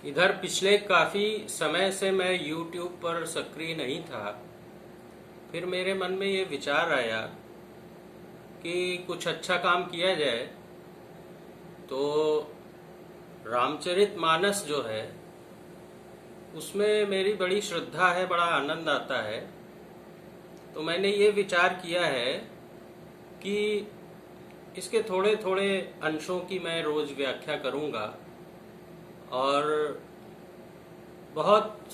इधर पिछले काफी समय से मैं YouTube पर सक्रिय नहीं था। फिर मेरे मन में ये विचार आया कि कुछ अच्छा काम किया जाए। तो रामचरितमानस जो है उसमें मेरी बड़ी श्रद्धा है, बड़ा आनंद आता है। तो मैंने ये विचार किया है कि इसके थोड़े थोड़े अंशों की मैं रोज व्याख्या करूंगा और बहुत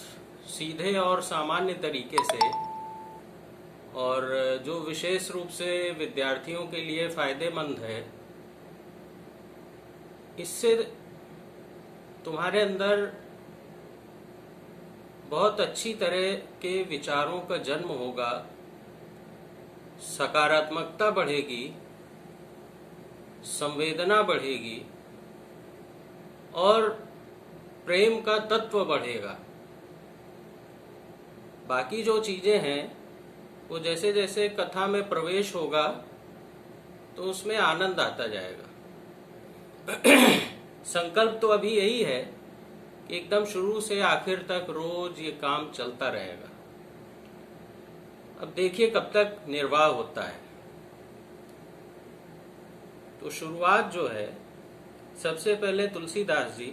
सीधे और सामान्य तरीके से, और जो विशेष रूप से विद्यार्थियों के लिए फायदेमंद है। इससे तुम्हारे अंदर बहुत अच्छी तरह के विचारों का जन्म होगा, सकारात्मकता बढ़ेगी, संवेदना बढ़ेगी और प्रेम का तत्व बढ़ेगा। बाकी जो चीजें हैं वो जैसे जैसे कथा में प्रवेश होगा तो उसमें आनंद आता जाएगा। संकल्प तो अभी यही है कि एकदम शुरू से आखिर तक रोज ये काम चलता रहेगा। अब देखिए कब तक निर्वाह होता है। तो शुरुआत जो है, सबसे पहले तुलसीदास जी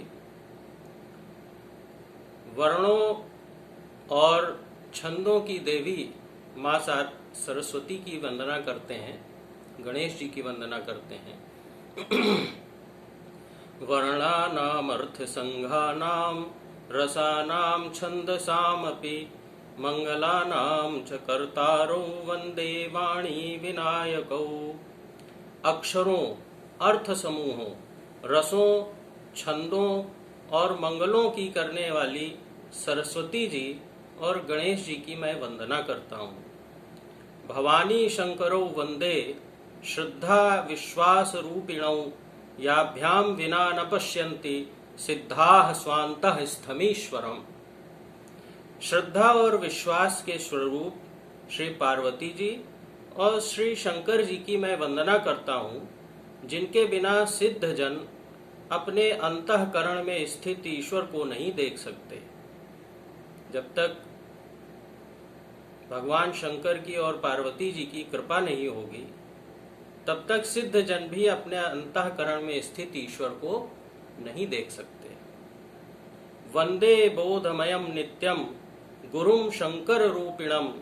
वर्णों और छंदों की देवी माँ सरस्वती की वंदना करते हैं, गणेश जी की वंदना करते हैं। वर्णानाम अर्थ संघानाम रसानाम छंदसामपि मंगलानाम च कर्तारो वंदे वाणी विनायकौ। अक्षरों, अर्थ समूहों, रसों, छंदों और मंगलों की करने वाली सरस्वती जी और गणेश जी की मैं वंदना करता हूँ। भवानी शंकरौ वंदे श्रद्धा विश्वास रूपिणौ याभ्याम विना न पश्यन्ति सिद्धाः स्वान्तः स्थमीश्वरम्। श्रद्धा और विश्वास के स्वरूप श्री पार्वती जी और श्री शंकर जी की मैं वंदना करता हूँ, जिनके बिना सिद्ध जन अपने अंतःकरण में स्थित ईश्वर को नहीं देख सकते। जब तक भगवान शंकर की और पार्वती जी की कृपा नहीं होगी तब तक सिद्ध जन भी अपने अंतःकरण में स्थित ईश्वर को नहीं देख सकते। वंदे बोधमयम नित्यम गुरुम शंकर रूपिणम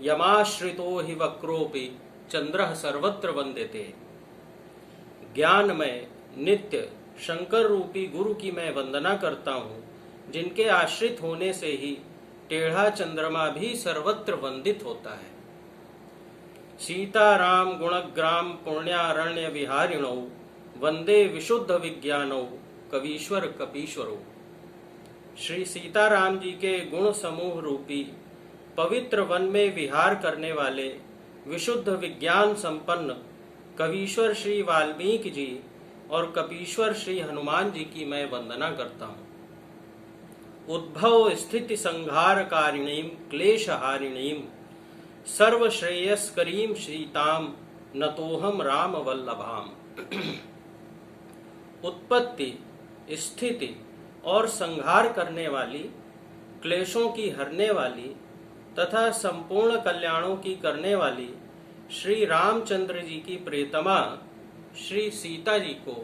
यमाश्रितो हि वक्रोपि चंद्रः सर्वत्र वंदेते। ज्ञानमय नित्य शंकर रूपी गुरु की मैं वंदना करता हूँ, जिनके आश्रित होने से ही टेढ़ा चंद्रमा भी सर्वत्र वंदित होता है। सीताराम गुणग्राम पुण्यारण्य विहारिणौ वंदे विशुद्ध विज्ञानौ कवीश्वर कपीश्वरो। श्री सीताराम जी के गुण समूह रूपी पवित्र वन में विहार करने वाले विशुद्ध विज्ञान संपन्न कवीश्वर श्री वाल्मीकि जी और कपीश्वर श्री हनुमान जी की मैं वंदना करता हूँ। उद्भव स्थिति संहारकारिणीं क्लेशहारिणीं सर्वश्रेयस्करीं सीताम नतोहम राम वल्लभाम। उत्पत्ति, स्थिति और संहार करने वाली, क्लेशों की हरने वाली तथा संपूर्ण कल्याणों की करने वाली श्री रामचंद्र जी की प्रियतमा श्री सीता जी को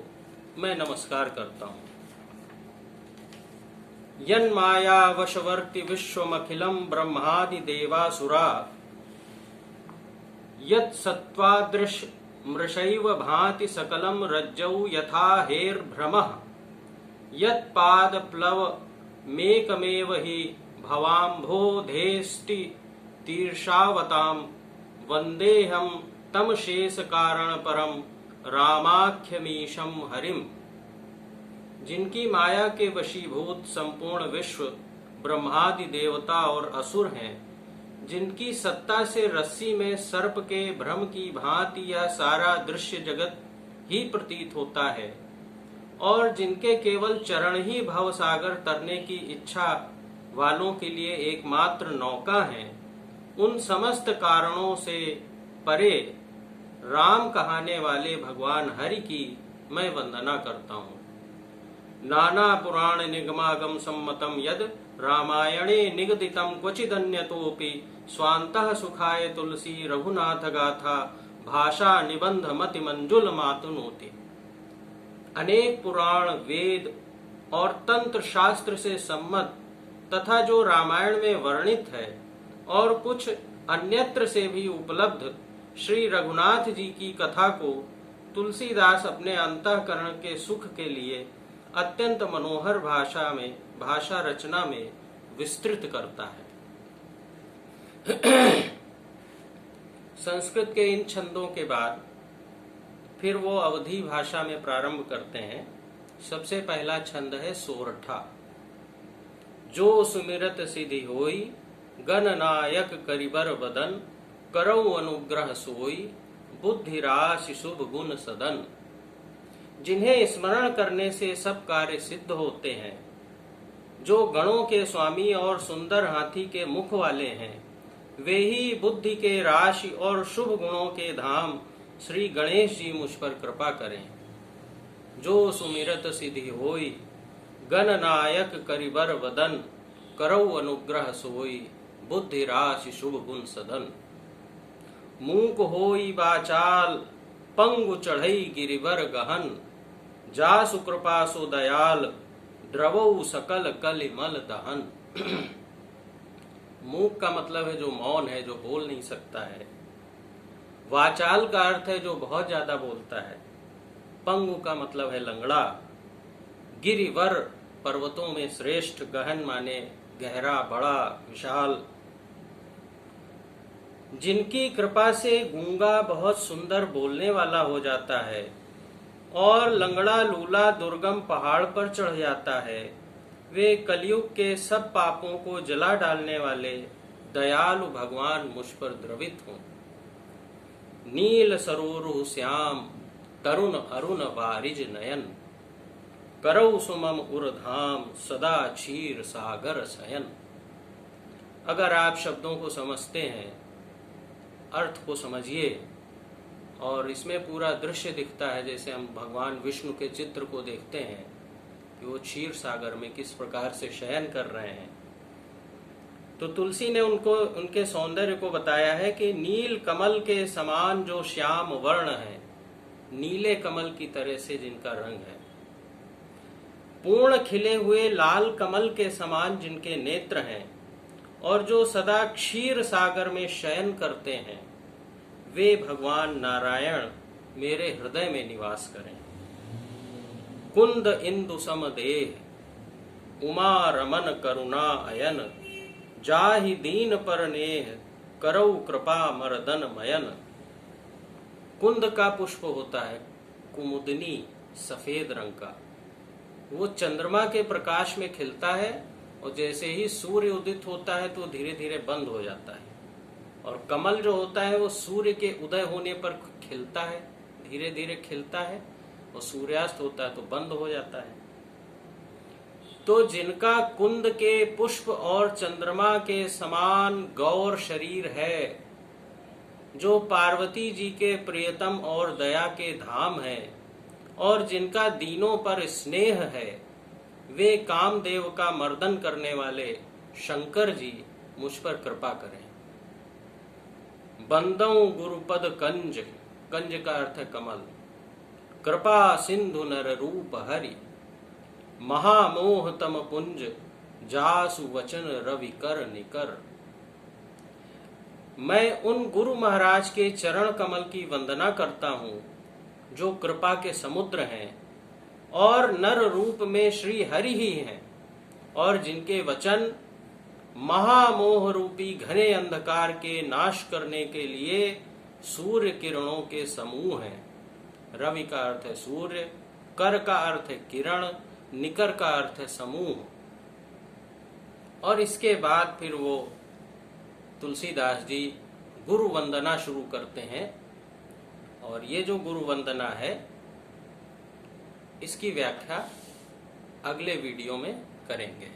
मैं नमस्कार करता हूँ। यन्माया वशवर्ति विश्वमखिलम ब्रह्मादि देवासुरा यत् सत्त्वादृश मृषैव भाति सकलम रज्जौ यथा हेर्भ्रमः यत् पादप्लव मेकमेव हि भवाम्भोधेष्टि तीर्षावताम वंदेहम तम शेष कारण परम रामाख्यमीशम हरिम। जिनकी माया के वशीभूत संपूर्ण विश्व ब्रह्मादि देवता और असुर हैं, जिनकी सत्ता से रस्सी में सर्प के भ्रम की भांति यह सारा दृश्य जगत ही प्रतीत होता है, और जिनके केवल चरण ही भव सागर तरने की इच्छा वालों के लिए एकमात्र नौका है, उन समस्त कारणों से परे राम कहाने वाले भगवान हरि की मैं वंदना करता हूँ। नाना पुराण निगमागम सम्मतम यद रामायणे निगदितम क्वचिदन्यतोपि स्वान्तः सुखाय तुलसी रघुनाथ गाथा भाषा निबंध मति मंजुल मातुनोति। अनेक पुराण, वेद और तंत्र शास्त्र से सम्मत तथा जो रामायण में वर्णित है और कुछ अन्यत्र से भी उपलब्ध श्री रघुनाथ जी की कथा को तुलसीदास अपने अंतःकरण के सुख के लिए अत्यंत मनोहर भाषा रचना में विस्तृत करता है। संस्कृत के इन छंदों के बाद फिर वो अवधी भाषा में प्रारंभ करते हैं। सबसे पहला छंद है सोरठा। जो सुमिरत सिद्धि होई, गणनायक करिबर बदन, करौ अनुग्रह सोई, बुद्धि राशि शुभ गुण सदन। जिन्हें स्मरण करने से सब कार्य सिद्ध होते हैं, जो गणों के स्वामी और सुंदर हाथी के मुख वाले हैं, वे ही बुद्धि के राशि और शुभ गुणों के धाम श्री गणेश जी मुझ पर कृपा करें। जो सुमिरत सिद्धि होई, गणनायक करिबर वदन, करौ अनुग्रह सोई, बुद्धि राशि शुभ गुण सदन। मूक होई बाचाल, पंगु चढ़ई गिरिवर गहन, जासु कृपा सो दयाल, द्रवौ सकल कलिमल दहन। मूक का मतलब है जो मौन है, जो बोल नहीं सकता है। वाचाल का अर्थ है जो बहुत ज्यादा बोलता है। पंगु का मतलब है लंगड़ा। गिरिवर पर्वतों में श्रेष्ठ, गहन माने गहरा, बड़ा, विशाल। जिनकी कृपा से गूंगा बहुत सुंदर बोलने वाला हो जाता है और लंगड़ा लूला दुर्गम पहाड़ पर चढ़ जाता है, वे कलयुग के सब पापों को जला डालने वाले दयालु भगवान मुझ पर द्रवित हों। नील सरोरु श्याम, तरुण अरुण वारिज नयन, करौ सुमम उर्धाम, सदा क्षीर सागर शयन। अगर आप शब्दों को समझते हैं, अर्थ को समझिए, और इसमें पूरा दृश्य दिखता है जैसे हम भगवान विष्णु के चित्र को देखते हैं कि वो क्षीर सागर में किस प्रकार से शयन कर रहे हैं। तो तुलसी ने उनके सौंदर्य को बताया है कि नील कमल के समान जो श्याम वर्ण है, नीले कमल की तरह से जिनका रंग है, पूर्ण खिले हुए लाल कमल के समान जिनके नेत्र हैं, और जो सदा क्षीर सागर में शयन करते हैं, वे भगवान नारायण मेरे हृदय में निवास करें। कुंद इंदु सम देह, उमा रमन करुणा अयन, जाहि दीन पर नेह, करौ कृपा मर्दन मयन। कुंद का पुष्प होता है कुमुदनी, सफेद रंग का। वो चंद्रमा के प्रकाश में खिलता है और जैसे ही सूर्य उदित होता है तो धीरे धीरे बंद हो जाता है। और कमल जो होता है वो सूर्य के उदय होने पर खिलता है, धीरे धीरे खिलता है, और सूर्यास्त होता है तो बंद हो जाता है। तो जिनका कुंद के पुष्प और चंद्रमा के समान गौर शरीर है, जो पार्वती जी के प्रियतम और दया के धाम है, और जिनका दीनों पर स्नेह है, वे कामदेव का मर्दन करने वाले शंकर जी मुझ पर कृपा करें। बंदौ गुरुपद कंज, कंज का अर्थ है कमल, कृपा सिंधु नर रूप हरि, महामोह तम पुंज, जासु वचन रवि कर निकर। मैं उन गुरु महाराज के चरण कमल की वंदना करता हूँ जो कृपा के समुद्र हैं और नर रूप में श्री हरि ही हैं, और जिनके वचन महामोह रूपी घने अंधकार के नाश करने के लिए सूर्य किरणों के समूह हैं। रवि का अर्थ है सूर्य, कर का अर्थ है किरण, निकर का अर्थ है समूह। और इसके बाद फिर वो तुलसीदास जी गुरु वंदना शुरू करते हैं, और ये जो गुरु वंदना है इसकी व्याख्या अगले वीडियो में करेंगे।